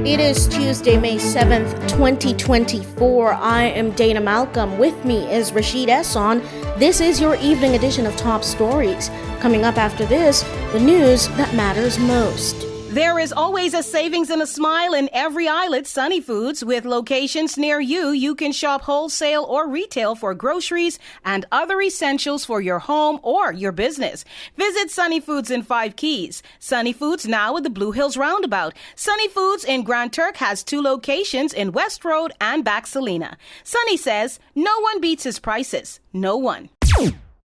It is Tuesday, May 7th, 2024. I am Dana Malcolm. With me is Rashid Esson. This is your evening edition of Top Stories. Coming up after this, the news that matters most. There is always a savings and a smile in every aisle at Sunny Foods. With locations near you, you can shop wholesale or retail for groceries and other essentials for your home or your business. Visit Sunny Foods in Five Keys. Sunny Foods now at the Blue Hills Roundabout. Sunny Foods in Grand Turk has 2 locations in West Road and Back Salina. Sunny says no one beats his prices. No one.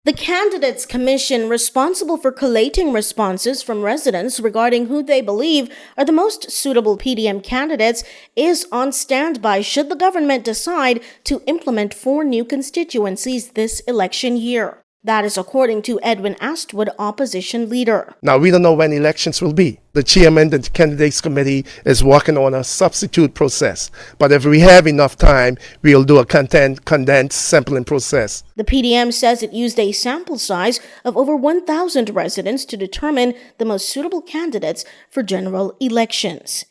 The Candidates Commission, responsible for collating responses from residents regarding who they believe are the most suitable PDM candidates, is on standby should the government decide to implement 4 new constituencies this election year. That is according to Edwin Astwood, opposition leader. Now, we don't know when elections will be. The chairman of the Candidates Committee is working on a substitute process. But if we have enough time, we'll do a condensed sampling process. The PDM says it used a sample size of over 1,000 residents to determine the most suitable candidates for general elections.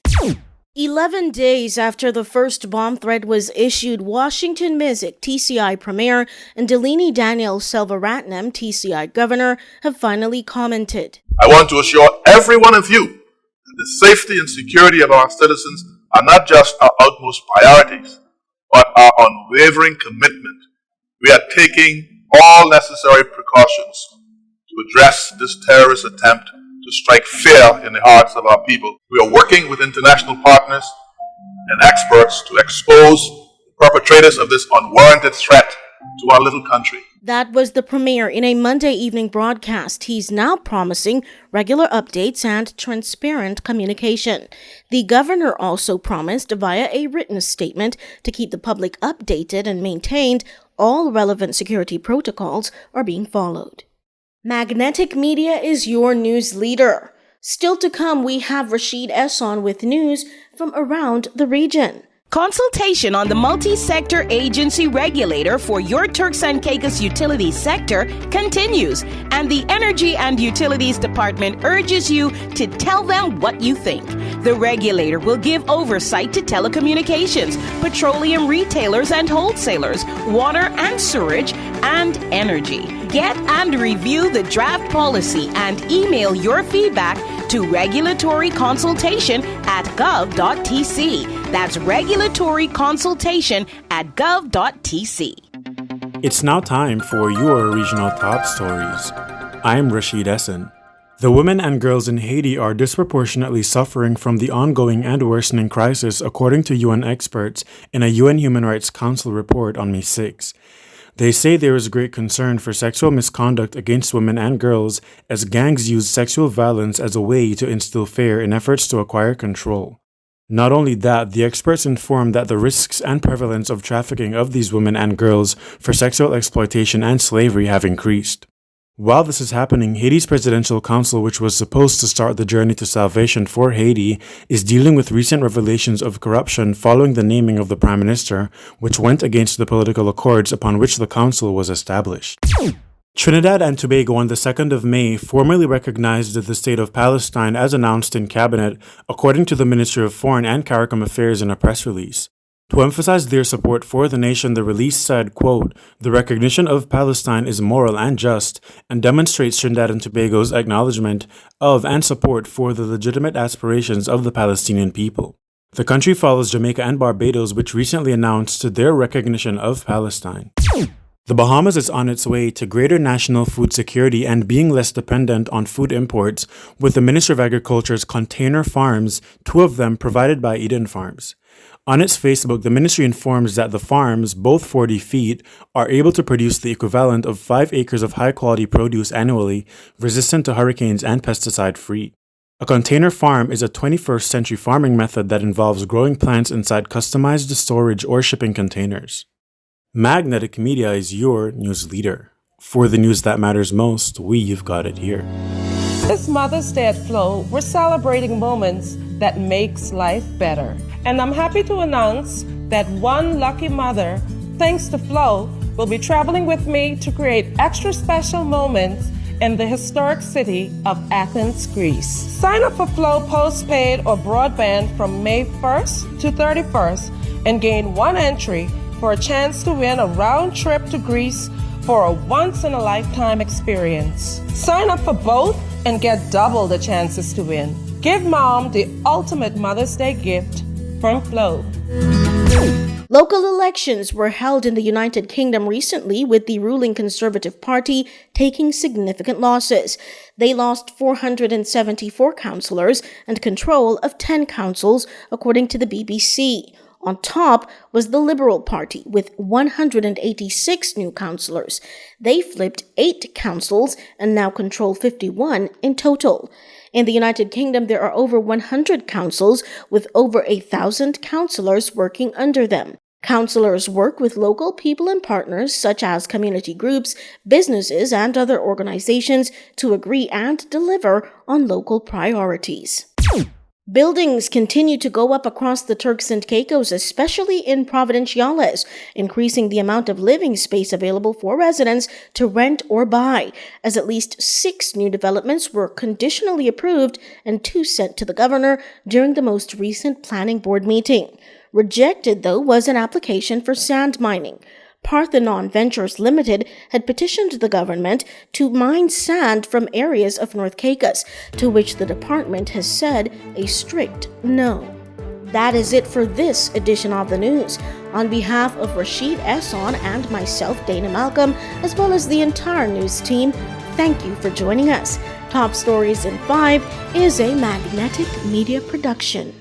11 days after the first bomb threat was issued, Washington Music TCI Premier and Delini Daniel Selvaratnam, TCI Governor, have finally commented. I want to assure every one of you that the safety and security of our citizens are not just our utmost priorities, but our unwavering commitment. We are taking all necessary precautions to address this terrorist attempt to strike fear in the hearts of our people. We are working with international partners and experts to expose the perpetrators of this unwarranted threat to our little country. That was the premier in a Monday evening broadcast. He's now promising regular updates and transparent communication. The governor also promised via a written statement to keep the public updated and maintained all relevant security protocols are being followed. Magnetic Media is your news leader. Still to come, we have Rashid Esson with news from around the region. Consultation on the multi-sector agency regulator for your Turks and Caicos utilities sector continues, and the Energy and Utilities Department urges you to tell them what you think. The regulator will give oversight to telecommunications, petroleum retailers and wholesalers, water and sewerage, and energy. Get and review the draft policy and email your feedback to regulatoryconsultation@gov.tc. That's regulatoryconsultation@gov.tc. It's now time for your regional top stories. I'm Rashid Esson. The women and girls in Haiti are disproportionately suffering from the ongoing and worsening crisis, according to UN experts in a UN Human Rights Council report on May 6. They say there is great concern for sexual misconduct against women and girls as gangs use sexual violence as a way to instill fear in efforts to acquire control. Not only that, the experts inform that the risks and prevalence of trafficking of these women and girls for sexual exploitation and slavery have increased. While this is happening, Haiti's Presidential Council, which was supposed to start the journey to salvation for Haiti, is dealing with recent revelations of corruption following the naming of the Prime Minister, which went against the political accords upon which the council was established. Trinidad and Tobago on the 2nd of May formally recognized the state of Palestine as announced in cabinet, according to the Ministry of Foreign and CARICOM Affairs in a press release. To emphasize their support for the nation, the release said, quote, "The recognition of Palestine is moral and just and demonstrates Trinidad and Tobago's acknowledgement of and support for the legitimate aspirations of the Palestinian people." The country follows Jamaica and Barbados, which recently announced their recognition of Palestine. The Bahamas is on its way to greater national food security and being less dependent on food imports, with the Ministry of Agriculture's container farms, 2 of them provided by Eden Farms. On its Facebook, the ministry informs that the farms, both 40 feet, are able to produce the equivalent of 5 acres of high-quality produce annually, resistant to hurricanes and pesticide-free. A container farm is a 21st century farming method that involves growing plants inside customized storage or shipping containers. Magnetic Media is your news leader. For the news that matters most, we've got it here. This Mother's Day at Flow, we're celebrating moments that makes life better. And I'm happy to announce that one lucky mother, thanks to Flow, will be traveling with me to create extra special moments in the historic city of Athens, Greece. Sign up for Flow postpaid or broadband from May 1st to 31st and gain one entry for a chance to win a round trip to Greece for a once-in-a-lifetime experience. Sign up for both and get double the chances to win. Give mom the ultimate Mother's Day gift from Flow. Local elections were held in the United Kingdom recently, with the ruling Conservative Party taking significant losses. They lost 474 councillors and control of 10 councils, according to the BBC. On top was the Liberal Party, with 186 new councillors. They flipped 8 councils and now control 51 in total. In the United Kingdom, there are over 100 councils with over 1,000 councillors working under them. Councillors work with local people and partners such as community groups, businesses, and other organizations to agree and deliver on local priorities. Buildings continue to go up across the Turks and Caicos, especially in Providenciales, increasing the amount of living space available for residents to rent or buy, as at least 6 new developments were conditionally approved and 2 sent to the governor during the most recent planning board meeting. Rejected, though, was an application for sand mining. Parthenon Ventures Limited had petitioned the government to mine sand from areas of North Caicos, to which the department has said a strict no. That is it for this edition of the news. On behalf of Rashid Esson and myself, Dana Malcolm, as well as the entire news team, thank you for joining us. Top Stories in 5 is a Magnetic Media production.